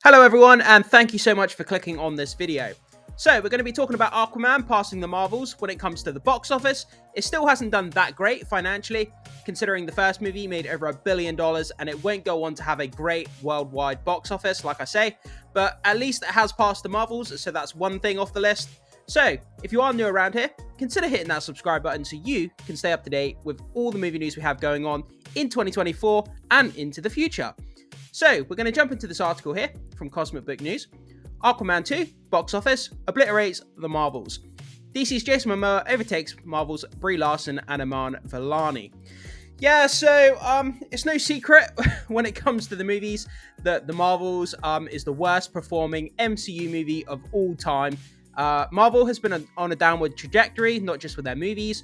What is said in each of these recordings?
Hello everyone, and thank you so much for clicking on this video. So we're going to be talking about Aquaman passing the Marvels when it comes to the box office. It still hasn't done that great financially, considering the first movie made over $1 billion and it won't go on to have a great worldwide box office, like I say, but at least it has passed the Marvels, so that's one thing off the list. So if you are new around here, consider hitting that subscribe button so you can stay up to date with all the movie news we have going on in 2024 and into the future. So we're going to jump into this article here from Cosmic Book News. Aquaman 2, box office, obliterates the Marvels. DC's Jason Momoa overtakes Marvel's Brie Larson and Iman Vellani. Yeah, so it's no secret when it comes to the movies that the Marvels is the worst performing MCU movie of all time. Marvel has been on a downward trajectory, not just with their movies,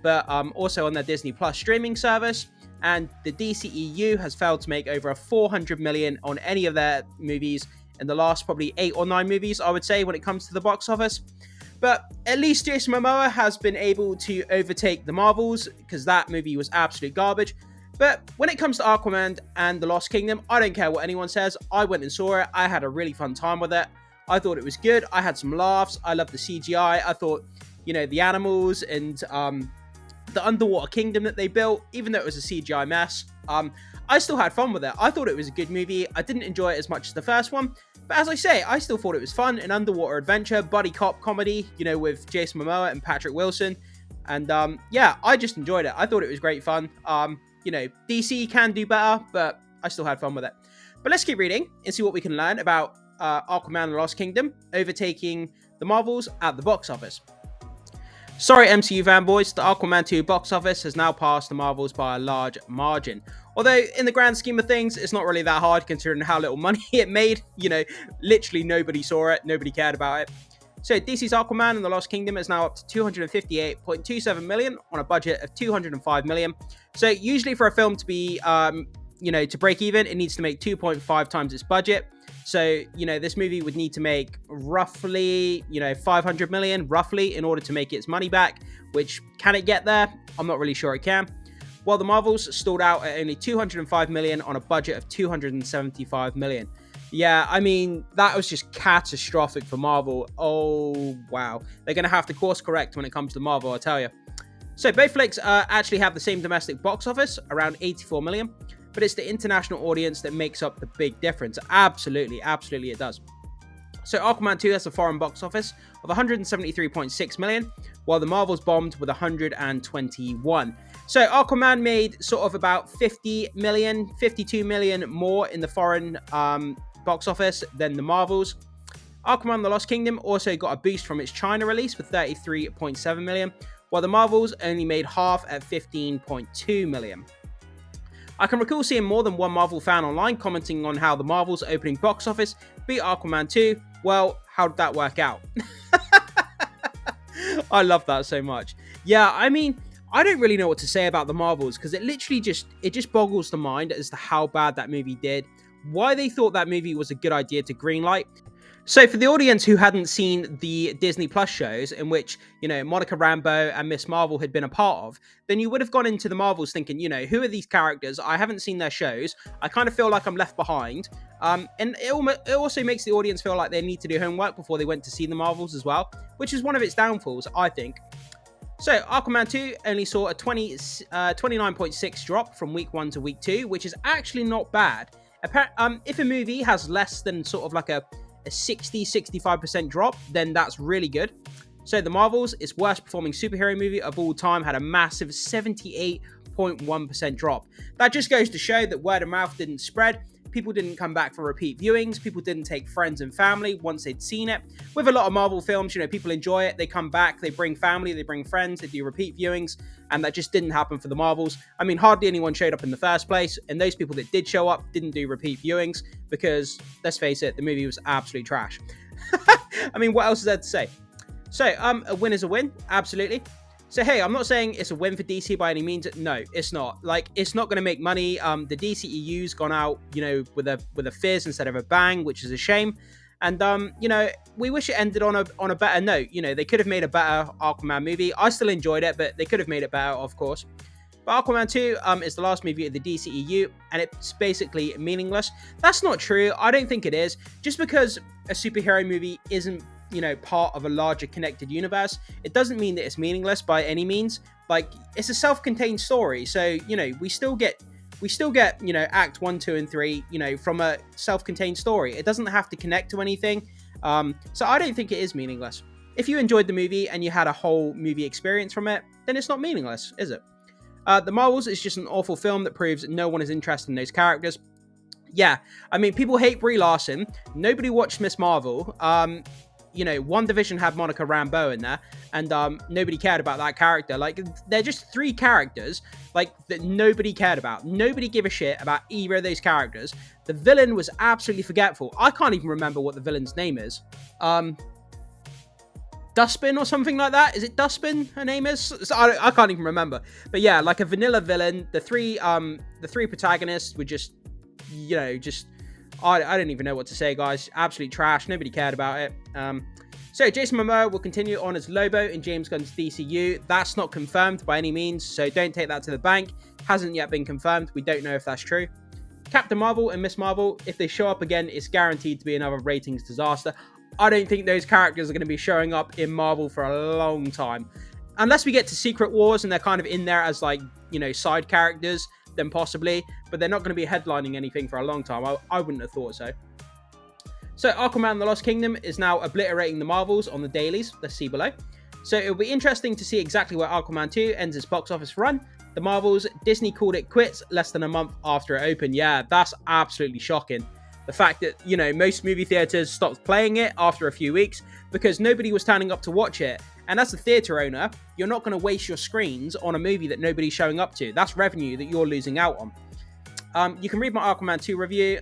but also on their Disney Plus streaming service. And the DCEU has failed to make over $400 million on any of their movies in the last probably 8 or 9 movies, I would say, when it comes to the box office. But at least Jason Momoa has been able to overtake the Marvels, because that movie was absolute garbage. But when it comes to Aquaman and the Lost Kingdom, I don't care what anyone says. I went and saw it. I had a really fun time with it. I thought it was good. I had some laughs. I loved the CGI. I thought, the animals and the underwater kingdom that they built, even though it was a CGI mess, I still had fun with it. I thought it was a good movie. I didn't enjoy it as much as the first one, but as I say, I still thought it was fun, an underwater adventure, buddy cop comedy, with Jason Momoa and Patrick Wilson, and yeah, I just enjoyed it. I thought it was great fun. DC can do better, but I still had fun with it. But let's keep reading and see what we can learn about Aquaman and the Lost Kingdom overtaking the Marvels at the box office. Sorry MCU fanboys, the Aquaman 2 box office has now passed the Marvels by a large margin. Although, in the grand scheme of things, it's not really that hard considering how little money it made. Literally nobody saw it, nobody cared about it. So DC's Aquaman and the Lost Kingdom is now up to $258.27 million on a budget of $205 million. So usually for a film to be, to break even, it needs to make 2.5 times its budget. So, this movie would need to make roughly, $500 million, roughly, in order to make its money back, which, can it get there? I'm not really sure it can. While the Marvels stalled out at only $205 million on a budget of $275 million. Yeah, I mean, that was just catastrophic for Marvel. Oh, wow. They're going to have to course correct when it comes to Marvel, I tell you. So, both flicks actually have the same domestic box office, around $84 million. But it's the international audience that makes up the big difference. Absolutely it does. So Aquaman 2 has a foreign box office of $173.6 million, while the Marvels bombed with $121. So Aquaman made sort of about $50 million, $52 million more in the foreign box office than the Marvels. Aquaman The Lost Kingdom also got a boost from its China release with $33.7 million, while the Marvels only made half at $15.2 million. I can recall seeing more than one Marvel fan online commenting on how the Marvel's opening box office beat Aquaman 2. Well, how did that work out? I love that so much. Yeah, I mean, I don't really know what to say about the Marvels because it just boggles the mind as to how bad that movie did, why they thought that movie was a good idea to greenlight. So for the audience who hadn't seen the Disney Plus shows in which, Monica Rambeau and Miss Marvel had been a part of, then you would have gone into the Marvels thinking, who are these characters? I haven't seen their shows. I kind of feel like I'm left behind. And it also makes the audience feel like they need to do homework before they went to see the Marvels as well, which is one of its downfalls, I think. So Aquaman 2 only saw a 29.6 drop from week 1 to week 2, which is actually not bad. If a movie has less than sort of like a 60-65% drop, then that's really good. So the Marvels, its worst performing superhero movie of all time, had a massive 78.1% drop. That just goes to show that word of mouth didn't spread. People didn't come back for repeat viewings. People didn't take friends and family once they'd seen it. With a lot of Marvel films, people enjoy it. They come back, they bring family, they bring friends, they do repeat viewings. And that just didn't happen for the Marvels. I mean, hardly anyone showed up in the first place. And those people that did show up didn't do repeat viewings because, let's face it, the movie was absolute trash. I mean, what else is there to say? So, a win is a win. Absolutely. So, hey, I'm not saying it's a win for DC by any means. No, it's not. It's not going to make money. The DCEU's gone out, with a fizz instead of a bang, which is a shame. And, we wish it ended on a better note. They could have made a better Aquaman movie. I still enjoyed it, but they could have made it better, of course. But Aquaman 2 is the last movie of the DCEU, and it's basically meaningless. That's not true. I don't think it is. Just because a superhero movie isn't, part of a larger connected universe, it doesn't mean that it's meaningless by any means. Like, it's a self-contained story, so, we still get, Act 1, 2, and 3, from a self-contained story. It doesn't have to connect to anything. So I don't think it is meaningless. If you enjoyed the movie and you had a whole movie experience from it, then it's not meaningless, is it? The Marvels is just an awful film that proves no one is interested in those characters. Yeah, I mean, people hate Brie Larson. Nobody watched Miss Marvel. WandaVision had Monica Rambeau in there, and nobody cared about that character. Like, they're just three characters, that nobody cared about. Nobody gave a shit about either of those characters. The villain was absolutely forgetful. I can't even remember what the villain's name is. Dustbin or something like that. Is it Dustbin her name is? So I can't even remember. But yeah, like a vanilla villain. The three protagonists were just, I don't even know what to say, guys. Absolute trash. Nobody cared about it. So Jason Momoa will continue on as Lobo in James Gunn's DCU. That's not confirmed by any means, so don't take that to the bank. Hasn't yet been confirmed. We don't know if that's true. Captain Marvel and Miss Marvel, if they show up again, it's guaranteed to be another ratings disaster. I don't think those characters are going to be showing up in Marvel for a long time. Unless we get to Secret Wars and they're kind of in there as, side characters, then possibly. But they're not going to be headlining anything for a long time. I wouldn't have thought so. So Aquaman The Lost Kingdom is now obliterating the Marvels on the dailies. Let's see below. So it'll be interesting to see exactly where Aquaman 2 ends its box office run. The Marvels, Disney called it quits less than a month after it opened. Yeah, that's absolutely shocking. The fact that, most movie theaters stopped playing it after a few weeks because nobody was turning up to watch it. And as a theater owner, you're not going to waste your screens on a movie that nobody's showing up to. That's revenue that you're losing out on. You can read my Aquaman 2 review.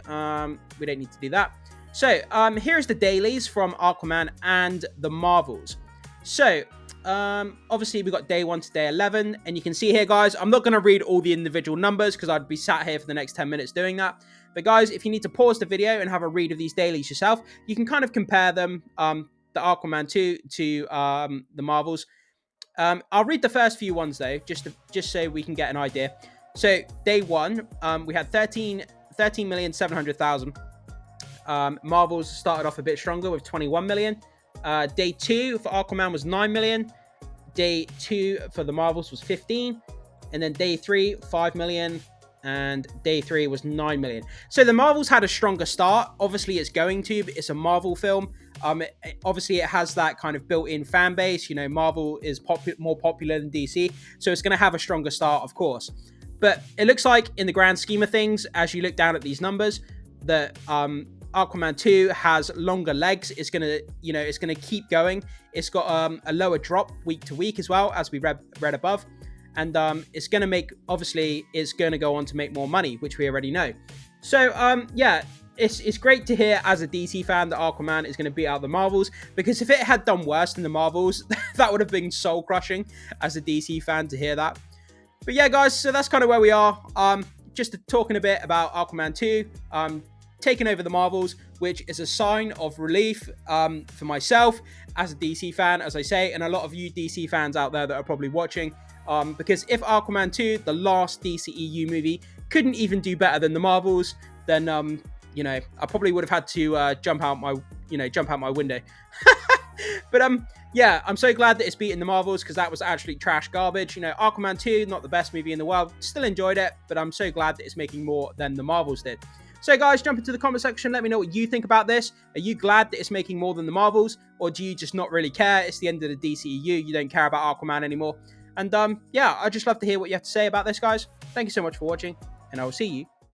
We don't need to do that. So, here's the dailies from Aquaman and the Marvels. So, obviously we got day 1 to day 11, and you can see here, guys, I'm not going to read all the individual numbers because I'd be sat here for the next 10 minutes doing that. But guys, if you need to pause the video and have a read of these dailies yourself, you can kind of compare them, the Aquaman 2 to the Marvels. I'll read the first few ones though, just so we can get an idea. So day 1, we had 13,700,000. Marvels started off a bit stronger with 21 million. Day 2 for Aquaman was 9 million. Day 2 for the Marvels was 15. And then day 3, 5 million. And day 3 was 9 million. So the Marvels had a stronger start. Obviously, it's going to, but it's a Marvel film. Obviously, it has that kind of built-in fan base. Marvel is more popular than DC. So it's going to have a stronger start, of course. But it looks like, in the grand scheme of things, as you look down at these numbers, that Aquaman 2 has longer legs. It's gonna, it's gonna keep going. It's got a lower drop week to week as well, as we read above, and it's gonna make, obviously, it's gonna go on to make more money, which we already know. So yeah, it's great to hear as a DC fan that Aquaman is gonna beat out the Marvels, because if it had done worse than the Marvels, that would have been soul crushing as a DC fan to hear that. But yeah, guys, so that's kind of where we are. Just talking a bit about Aquaman 2. Taking over the Marvels, which is a sign of relief for myself as a DC fan, as I say, and a lot of you DC fans out there that are probably watching. Because if Aquaman 2, the last DCEU movie, couldn't even do better than the Marvels, then I probably would have had to jump out my window. But yeah, I'm so glad that it's beaten the Marvels, because that was actually trash garbage. Aquaman 2, not the best movie in the world, still enjoyed it, but I'm so glad that it's making more than the Marvels did. So guys, jump into the comment section, let me know what you think about this. Are you glad that it's making more than the Marvels, or do you just not really care? It's the end of the DCEU, you don't care about Aquaman anymore. And yeah, I'd just love to hear what you have to say about this, guys. Thank you so much for watching, and I will see you